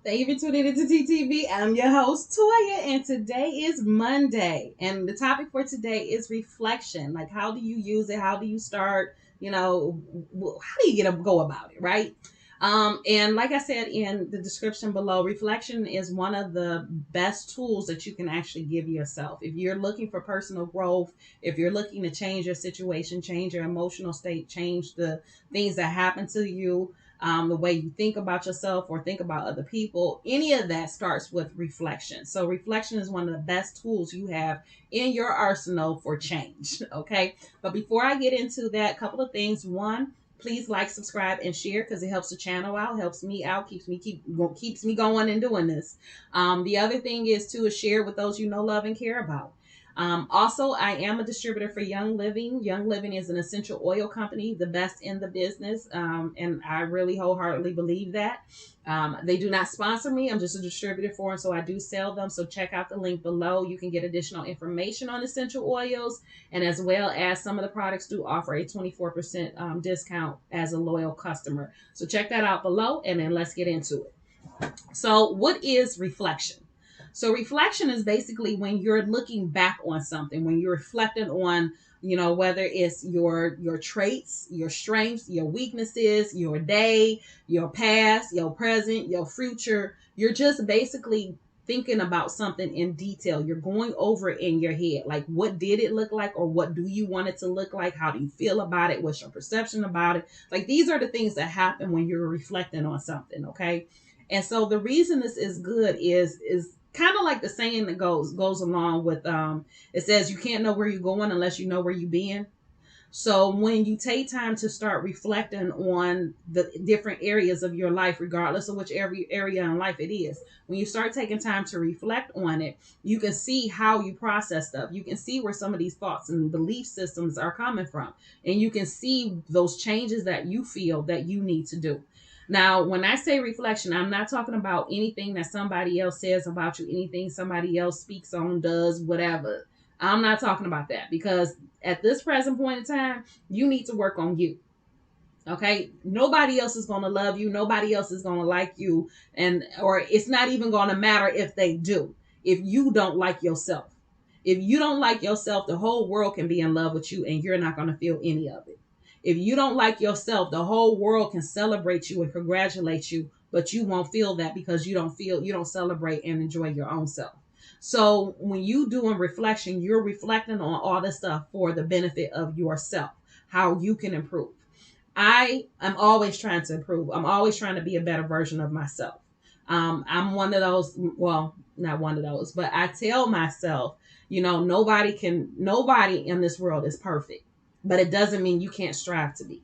Thank you for tuning into TTV. I'm your host, Toya, and today is Monday. And the topic for today is reflection. Like, how do you use it? How do you start? How do you go about it, right? And like I said in the description below, reflection is one of the best tools that you can actually give yourself. If you're looking for personal growth, if you're looking to change your situation, change your emotional state, change the things that happen to you, the way you think about yourself or think about other people, any of that starts with reflection. So, reflection is one of the best tools you have in your arsenal for change. Okay. But before I get into that, a couple of things. One, please like, subscribe, and share because it helps the channel out, helps me out, keeps me going and doing this. The other thing is share with those you know, love, and care about. Also, I am a distributor for Young Living. Young Living is an essential oil company, the best in the business, and I really wholeheartedly believe that. They do not sponsor me. I'm just a distributor for them, so I do sell them. So check out the link below. You can get additional information on essential oils, and as well as some of the products do offer a 24% discount as a loyal customer. So check that out below, and then let's get into it. So, what is reflection? So, reflection is basically when you're looking back on something, when you're reflecting on, whether it's your traits, your strengths, your weaknesses, your day, your past, your present, your future. You're just basically thinking about something in detail. You're going over it in your head. Like, what did it look like, or what do you want it to look like? How do you feel about it? What's your perception about it? Like, these are the things that happen when you're reflecting on something, okay? And so the reason this is good is kind of like the saying that goes along with it says you can't know where you're going unless you know where you've been. So when you take time to start reflecting on the different areas of your life, regardless of which every area in life it is, when you start taking time to reflect on it, you can see how you process stuff. You can see where some of these thoughts and belief systems are coming from. And you can see those changes that you feel that you need to do. Now, when I say reflection, I'm not talking about anything that somebody else says about you, anything somebody else speaks on, does, whatever. I'm not talking about that because at this present point in time, you need to work on you. Okay, nobody else is going to love you, nobody else is going to like you, and or it's not even going to matter if they do, if you don't like yourself. If you don't like yourself, the whole world can be in love with you and you're not going to feel any of it. If you don't like yourself, the whole world can celebrate you and congratulate you, but you won't feel that because you don't celebrate and enjoy your own self. So when you doing reflection, you're reflecting on all this stuff for the benefit of yourself, how you can improve. I am always trying to improve. I'm always trying to be a better version of myself. I'm one of those, well, not one of those, but I tell myself, nobody in this world is perfect, but it doesn't mean you can't strive to be.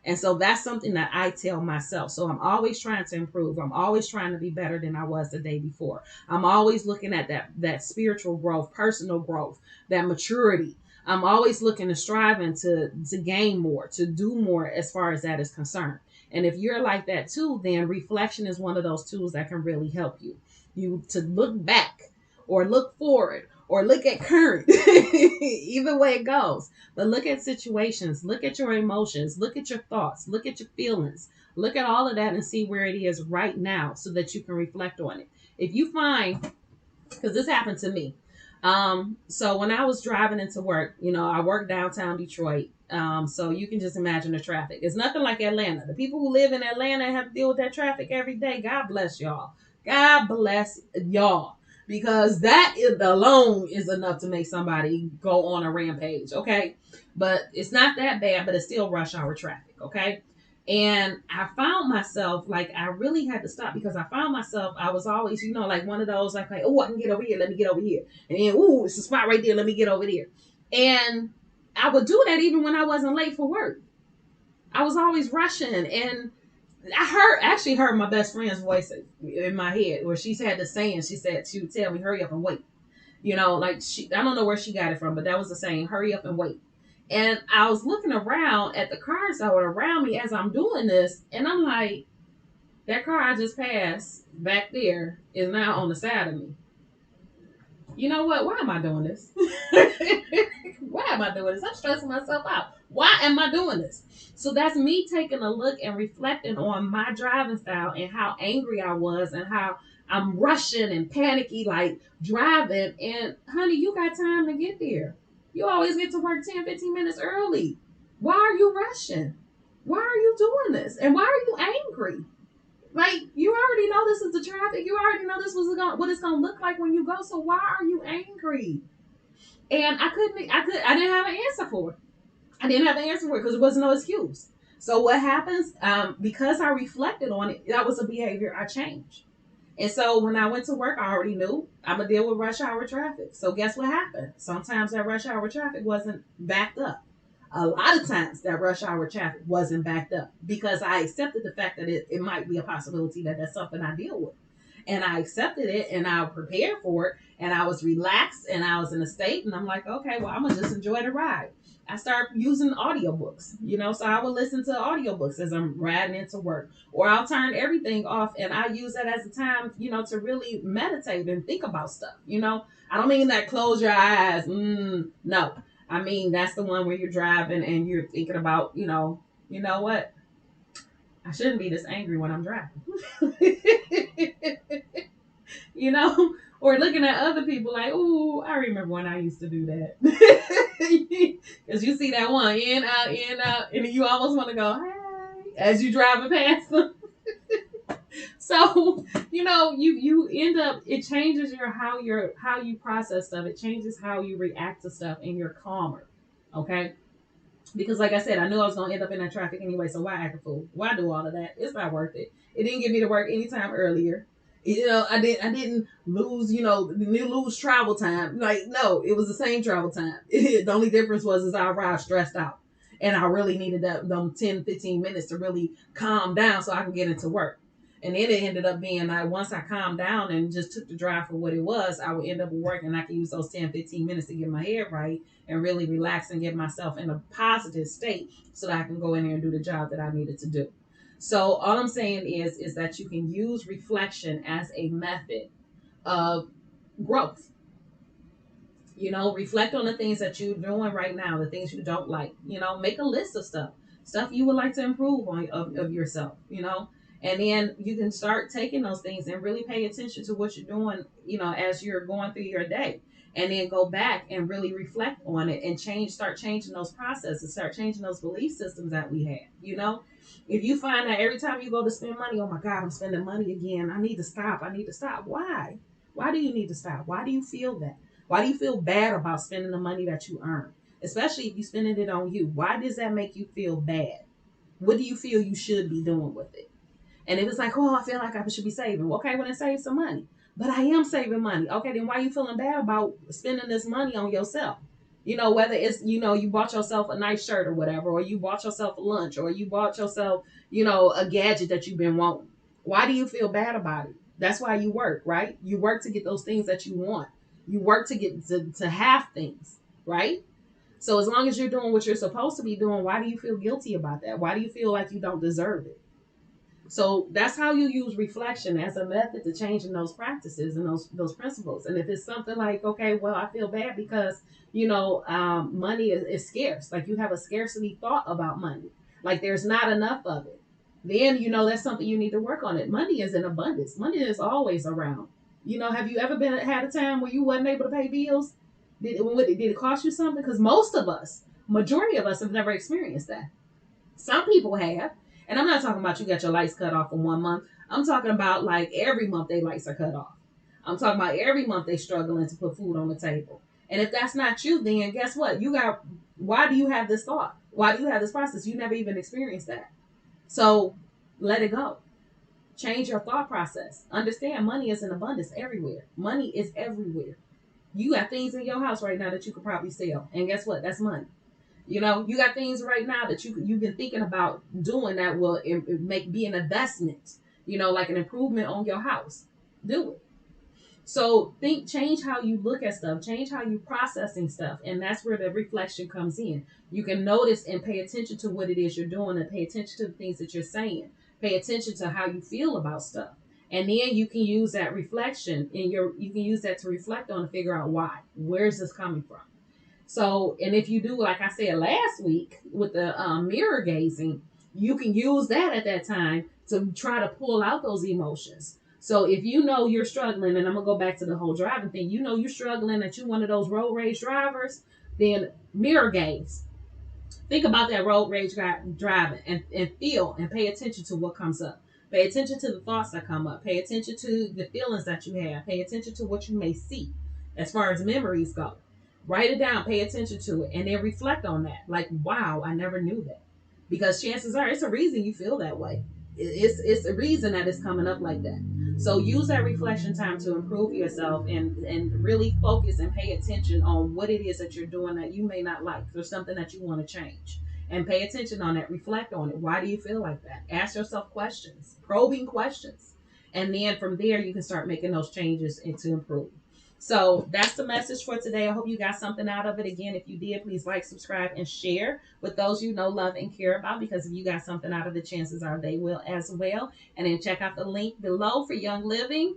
And so that's something that I tell myself. So I'm always trying to improve. I'm always trying to be better than I was the day before. I'm always looking at that spiritual growth, personal growth, that maturity. I'm always looking to striving to gain more, to do more as far as that is concerned. And if you're like that too, then reflection is one of those tools that can really help you. You to look back or look forward or look at current. Either way it goes. But look at situations, look at your emotions, look at your thoughts, look at your feelings, look at all of that and see where it is right now so that you can reflect on it. If you find, because this happened to me. So when I was driving into work, I work downtown Detroit. So you can just imagine the traffic. It's nothing like Atlanta. The people who live in Atlanta and have to deal with that traffic every day. God bless y'all. God bless y'all. Because alone is enough to make somebody go on a rampage. Okay. But it's not that bad, but it's still rush hour traffic. Okay. And I found myself like I really had to stop because I found myself I was always like one of those like oh I can get over here, let me get over here, and then ooh it's a spot right there, let me get over there. And I would do that even when I wasn't late for work. I was always rushing, and actually heard my best friend's voice in my head where she's had the saying. She said she would tell me hurry up and wait. Like I don't know where she got it from, but that was the saying, hurry up and wait. And I was looking around at the cars that were around me as I'm doing this, and I'm like, that car I just passed back there is now on the side of me. You know what? Why am I doing this? Why am I doing this? I'm stressing myself out. Why am I doing this? So that's me taking a look and reflecting on my driving style and how angry I was and how I'm rushing and panicky, like driving. And honey, you got time to get there. You always get to work 10, 15 minutes early. Why are you rushing? Why are you doing this? And why are you angry? Like, you already know this is the traffic. You already know this was what it's gonna look like when you go. So why are you angry? And I didn't have an answer for it. I didn't have an answer for it because there was no excuse. So what happens? Because I reflected on it, that was a behavior I changed. And so when I went to work, I already knew I'm gonna deal with rush hour traffic. So guess what happened? Sometimes that rush hour traffic wasn't backed up. A lot of times that rush hour traffic wasn't backed up because I accepted the fact that it might be a possibility that that's something I deal with. And I accepted it and I prepared for it and I was relaxed and I was in a state and I'm like, okay, well, I'm gonna just enjoy the ride. I started using audiobooks, so I would listen to audiobooks as I'm riding into work, or I'll turn everything off and I use that as a time, to really meditate and think about stuff. I don't mean that close your eyes. No, I mean that's the one where you're driving and you're thinking about, you know what? I shouldn't be this angry when I'm driving. Or looking at other people like, "Ooh, I remember when I used to do that." Because you see that one in out, and you almost want to go, "Hey," as you driving past them. So you end up, it changes how you process stuff. It changes how you react to stuff, and you're calmer. Okay. Because like I said, I knew I was gonna end up in that traffic anyway. So why act a fool? Why do all of that? It's not worth it. It didn't get me to work anytime earlier. I didn't lose, lose travel time. Like, no, it was the same travel time. The only difference was I arrived stressed out. And I really needed them 10, 15 minutes to really calm down so I could get into work. And then it ended up being like once I calmed down and just took the drive for what it was, I would end up working and I could use those 10, 15 minutes to get my head right and really relax and get myself in a positive state so that I can go in there and do the job that I needed to do. So all I'm saying is that you can use reflection as a method of growth. Reflect on the things that you're doing right now, the things you don't like. Make a list of stuff you would like to improve on of yourself. And then you can start taking those things and really pay attention to what you're doing. As you're going through your day, and then go back and really reflect on it and start changing those processes, start changing those belief systems that we have. If you find that every time you go to spend money, oh my God, I'm spending money again. I need to stop. I need to stop. Why? Why do you need to stop? Why do you feel that? Why do you feel bad about spending the money that you earn? Especially if you're spending it on you. Why does that make you feel bad? What do you feel you should be doing with it? And if it's like, oh, I feel like I should be saving. Well, okay, well, then save some money. But I am saving money. Okay, then why are you feeling bad about spending this money on yourself? Whether it's, you bought yourself a nice shirt or whatever, or you bought yourself a lunch, or you bought yourself, a gadget that you've been wanting. Why do you feel bad about it? That's why you work, right? You work to get those things that you want. You work to get to have things, right? So as long as you're doing what you're supposed to be doing, why do you feel guilty about that? Why do you feel like you don't deserve it? So that's how you use reflection as a method to changing those practices and those principles. And if it's something like, okay, well, I feel bad because money is scarce. Like you have a scarcity thought about money. Like there's not enough of it. Then that's something you need to work on. It. Money is in abundance. Money is always around. Have you ever had a time where you wasn't able to pay bills? Did it cost you something? Because most of us, majority of us, have never experienced that. Some people have. And I'm not talking about you got your lights cut off in 1 month. I'm talking about like every month their lights are cut off. I'm talking about every month they struggling to put food on the table. And if that's not you, then guess what? Why do you have this thought? Why do you have this process? You never even experienced that. So let it go. Change your thought process. Understand money is in abundance everywhere. Money is everywhere. You got things in your house right now that you could probably sell. And guess what? That's money. You got things right now that you've been thinking about doing that will be an investment, like an improvement on your house. Do it. So change how you look at stuff, change how you processing stuff. And that's where the reflection comes in. You can notice and pay attention to what it is you're doing and pay attention to the things that you're saying. Pay attention to how you feel about stuff. And then you can use that reflection you can use that to reflect on and figure out why. Where's this coming from? So, and if you do, like I said last week with the mirror gazing, you can use that at that time to try to pull out those emotions. So if you know you're struggling, and I'm gonna go back to the whole driving thing, you know you're struggling, that you're one of those road rage drivers, then mirror gaze. Think about that road rage driving, and feel and pay attention to what comes up. Pay attention to the thoughts that come up. Pay attention to the feelings that you have. Pay attention to what you may see as far as memories go. Write it down, pay attention to it, and then reflect on that. Like, wow, I never knew that. Because chances are it's a reason you feel that way. It's a reason that it's coming up like that. So use that reflection time to improve yourself, and really focus and pay attention on what it is that you're doing that you may not like, or something that you want to change. And pay attention on that, reflect on it. Why do you feel like that? Ask yourself questions, probing questions. And then from there you can start making those changes and to improve. So that's the message for today. I hope you got something out of it. Again, if you did, please like, subscribe, and share with those you know, love, and care about, because if you got something out of it, chances are they will as well. And then check out the link below for Young Living.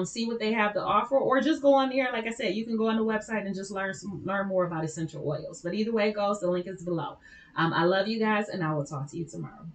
See what they have to offer, or just go on there. Like I said, you can go on the website and just learn more about essential oils. But either way it goes, the link is below. I love you guys, and I will talk to you tomorrow.